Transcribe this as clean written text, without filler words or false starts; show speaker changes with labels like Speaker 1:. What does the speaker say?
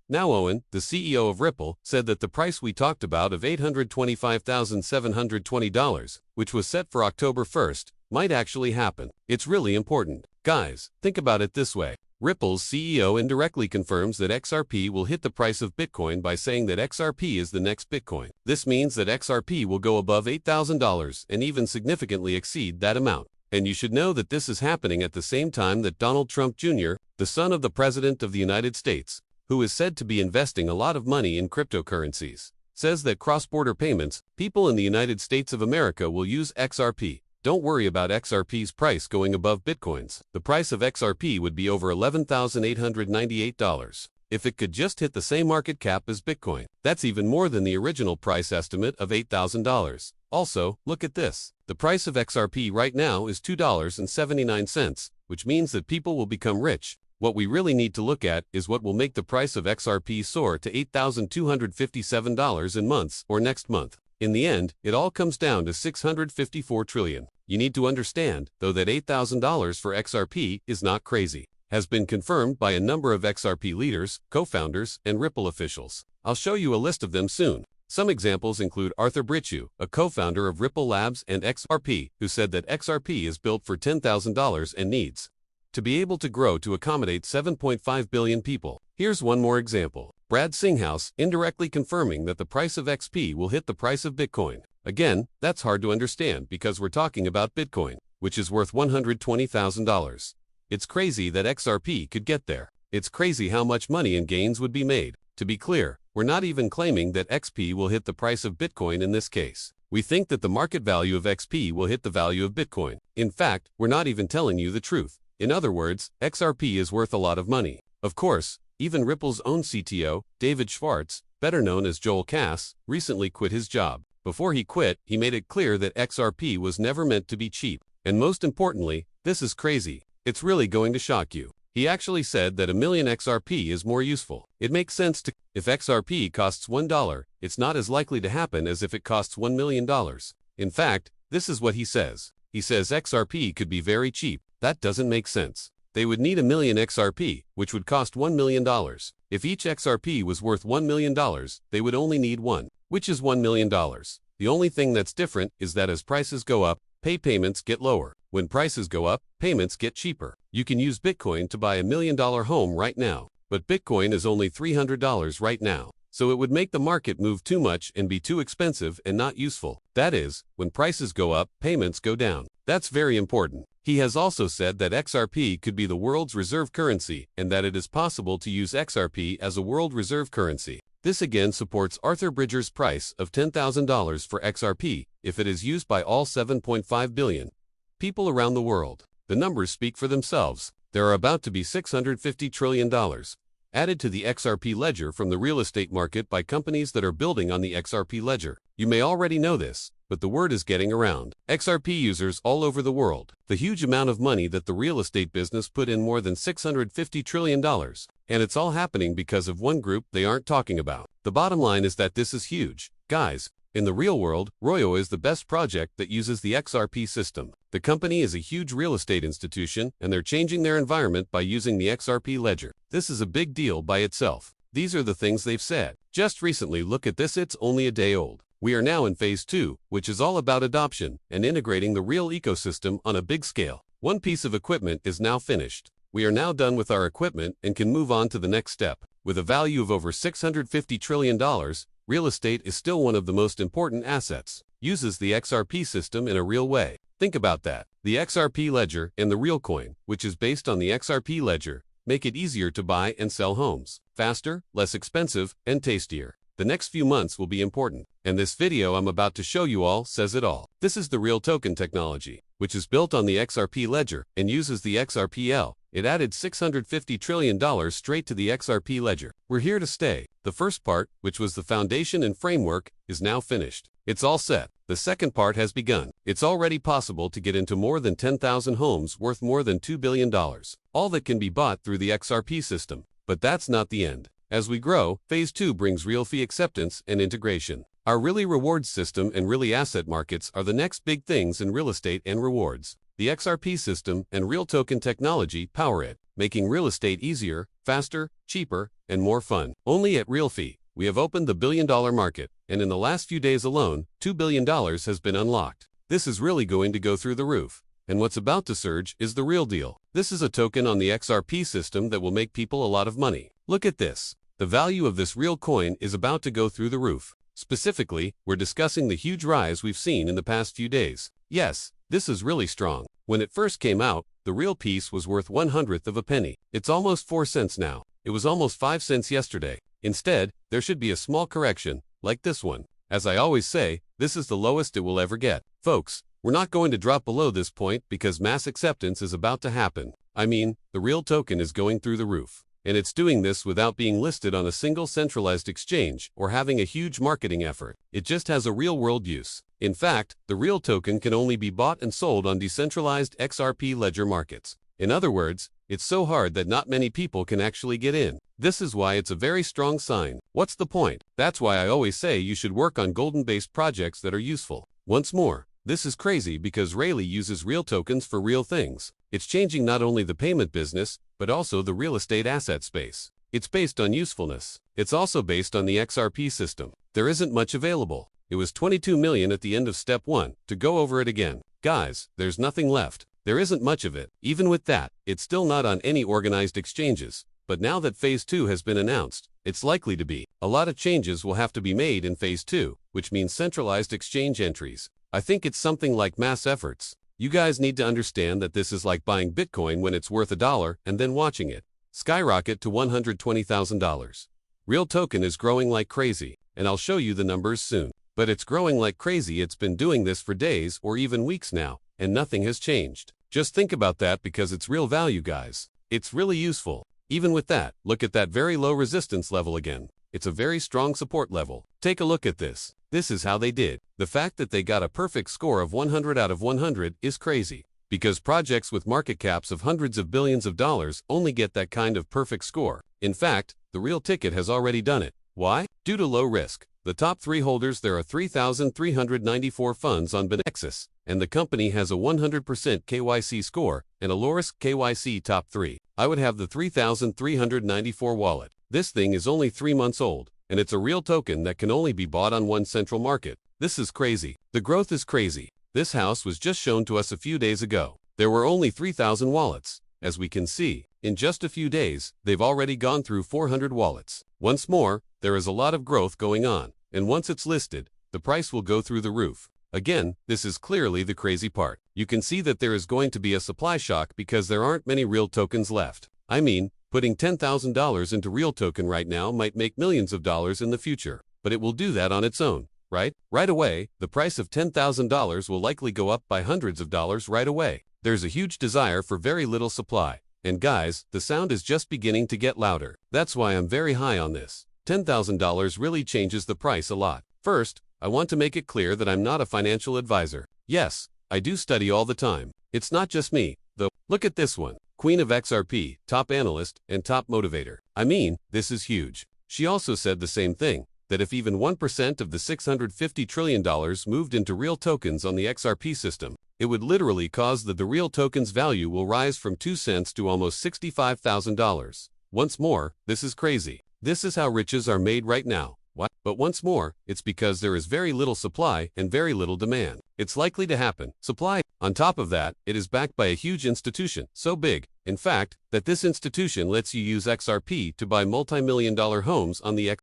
Speaker 1: Now Owen, the CEO of Ripple, said that the price we talked about of $825,720, which was set for October 1st, might actually happen. It's really important. Guys, think about it this way. Ripple's CEO indirectly confirms that XRP will hit the price of Bitcoin by saying that XRP is the next Bitcoin. This means that XRP will go above $8,000 and even significantly exceed that amount. And you should know that this is happening at the same time that Donald Trump Jr., the son of the President of the United States, who is said to be investing a lot of money in cryptocurrencies, says that cross-border payments, people in the United States of America will use XRP. Don't worry about XRP's price going above Bitcoin's. The price of XRP would be over $11,898 if it could just hit the same market cap as Bitcoin. That's even more than the original price estimate of $8,000. Also, look at this. The price of XRP right now is $2.79, which means that people will become rich. What we really need to look at is what will make the price of XRP soar to $8,257 in months or next month. In the end, it all comes down to $654 trillion. You need to understand, though, that $8,000 for XRP is not crazy. Has been confirmed by a number of XRP leaders, co-founders, and Ripple officials. I'll show you a list of them soon. Some examples include Arthur Britchew, a co-founder of Ripple Labs and XRP, who said that XRP is built for $10,000 and needs to be able to grow to accommodate 7.5 billion people. Here's one more example. Brad Singhouse, indirectly confirming that the price of XP will hit the price of Bitcoin. Again, that's hard to understand because we're talking about Bitcoin, which is worth $120,000. It's crazy that XRP could get there. It's crazy how much money and gains would be made. To be clear, we're not even claiming that XP will hit the price of Bitcoin in this case. We think that the market value of XP will hit the value of Bitcoin. In fact, we're not even telling you the truth. In other words, XRP is worth a lot of money. Of course, even Ripple's own CTO, David Schwartz, better known as Joel Cass, recently quit his job. Before he quit, he made it clear that XRP was never meant to be cheap. And most importantly, this is crazy. It's really going to shock you. He actually said that 1 million XRP is more useful. It makes sense to, if XRP costs $1, it's not as likely to happen as if it costs $1 million. In fact, this is what he says. He says XRP could be very cheap. That doesn't make sense. They would need 1 million XRP, which would cost $1 million. If each XRP was worth $1 million, they would only need one, which is $1 million. The only thing that's different is that as prices go up, payments get lower. When prices go up, payments get cheaper. You can use Bitcoin to buy a $1 million home right now, but Bitcoin is only $300 right now. So it would make the market move too much and be too expensive and not useful. That is, when prices go up, payments go down. That's very important. He has also said that XRP could be the world's reserve currency and that it is possible to use XRP as a world reserve currency. This again supports Arthur Bridger's price of $10,000 for XRP if it is used by all 7.5 billion people around the world. The numbers speak for themselves. There are about to be $650 trillion added to the XRP ledger from the real estate market by companies that are building on the XRP ledger. You may already know this, but the word is getting around. XRP users all over the world. The huge amount of money that the real estate business put in, more than $650 trillion. And it's all happening because of one group they aren't talking about. The bottom line is that this is huge. Guys, in the real world, Royo is the best project that uses the XRP system. The company is a huge real estate institution, and they're changing their environment by using the XRP ledger. This is a big deal by itself. These are the things they've said. Just recently, look at this, it's only a day old. We are now in phase 2, which is all about adoption and integrating the real ecosystem on a big scale. One piece of equipment is now finished. We are now done with our equipment and can move on to the next step. With a value of over $650 trillion, real estate is still one of the most important assets. Uses the XRP system in a real way. Think about that. The XRP ledger and the real coin, which is based on the XRP ledger, make it easier to buy and sell homes. Faster, less expensive, and tastier. The next few months will be important, and this video I'm about to show you all says it all. This is the real token technology, which is built on the XRP ledger and uses the XRPL. It added $650 trillion straight to the XRP ledger. We're here to stay. The first part, which was the foundation and framework, is now finished. It's all set. The second part has begun. It's already possible to get into more than 10,000 homes worth more than $2 billion. All that can be bought through the XRP system. But that's not the end. As we grow, Phase 2 brings real fee acceptance and integration. Our really rewards system and really asset markets are the next big things in real estate and rewards. The XRP system and real token technology power it, making real estate easier, faster, cheaper, and more fun. Only at RealFi, we have opened the billion-dollar market, and in the last few days alone, $2 billion has been unlocked. This is really going to go through the roof. And what's about to surge is the real deal. This is a token on the XRP system that will make people a lot of money. Look at this. The value of this real coin is about to go through the roof. Specifically, we're discussing the huge rise we've seen in the past few days. Yes, this is really strong. When it first came out, the real piece was worth 1/100th of a penny. It's almost 4 cents now. It was almost 5 cents yesterday. Instead, there should be a small correction, like this one. As I always say, this is the lowest it will ever get. Folks, we're not going to drop below this point because mass acceptance is about to happen. I mean, the real token is going through the roof. And it's doing this without being listed on a single centralized exchange or having a huge marketing effort. It just has a real-world use. In fact, the real token can only be bought and sold on decentralized XRP ledger markets. In other words, it's so hard that not many people can actually get in. This is why it's a very strong sign. What's the point? That's why I always say you should work on golden-based projects that are useful. Once more, this is crazy because Rayleigh uses real tokens for real things. It's changing not only the payment business, but also the real estate asset space. It's based on usefulness. It's also based on the XRP system. There isn't much available. It was 22 million at the end of step 1. To go over it again. Guys, there's nothing left. There isn't much of it. Even with that, it's still not on any organized exchanges. But now that phase 2 has been announced, it's likely to be. A lot of changes will have to be made in phase 2, which means centralized exchange entries. I think it's something like mass efforts. You guys need to understand that this is like buying Bitcoin when it's worth $1 and then watching it skyrocket to $120,000. Real token is growing like crazy, and I'll show you the numbers soon. But it's growing like crazy. It's been doing this for days or even weeks now, and nothing has changed. Just think about that because it's real value, guys. It's really useful. Even with that, look at that very low resistance level again. It's a very strong support level. Take a look at this. This is how they did. The fact that they got a perfect score of 100 out of 100 is crazy. Because projects with market caps of hundreds of billions of dollars only get that kind of perfect score. In fact, the real ticket has already done it. Why? Due to low risk. The top 3 holders, there are 3,394 funds on Binexus, and the company has a 100% KYC score and a low-risk KYC top 3. I would have the 3,394 wallet. This thing is only 3 months old, and it's a real token that can only be bought on one central market. This is crazy. The growth is crazy. This house was just shown to us a few days ago. There were only 3,000 wallets. As we can see, in just a few days, they've already gone through 400 wallets. Once more, there is a lot of growth going on, and once it's listed, the price will go through the roof. Again, this is clearly the crazy part. You can see that there is going to be a supply shock because there aren't many real tokens left. I mean, putting $10,000 into real token right now might make millions of dollars in the future, but it will do that on its own, right? Right away, the price of $10,000 will likely go up by hundreds of dollars right away. There's a huge desire for very little supply. And guys, the sound is just beginning to get louder. That's why I'm very high on this. $10,000 really changes the price a lot. First, I want to make it clear that I'm not a financial advisor. Yes, I do study all the time. It's not just me, though. Look at this one. Queen of XRP, top analyst, and top motivator. I mean, this is huge. She also said the same thing, that if even 1% of the $650 trillion moved into real tokens on the XRP system, it would literally cause that the real token's value will rise from 2 cents to almost $65,000. Once more, this is crazy. This is how riches are made right now. What? But once more, it's because there is very little supply and very little demand. It's likely to happen. Supply. On top of that, it is backed by a huge institution, so big, in fact, that this institution lets you use XRP to buy multi-million-dollar homes on the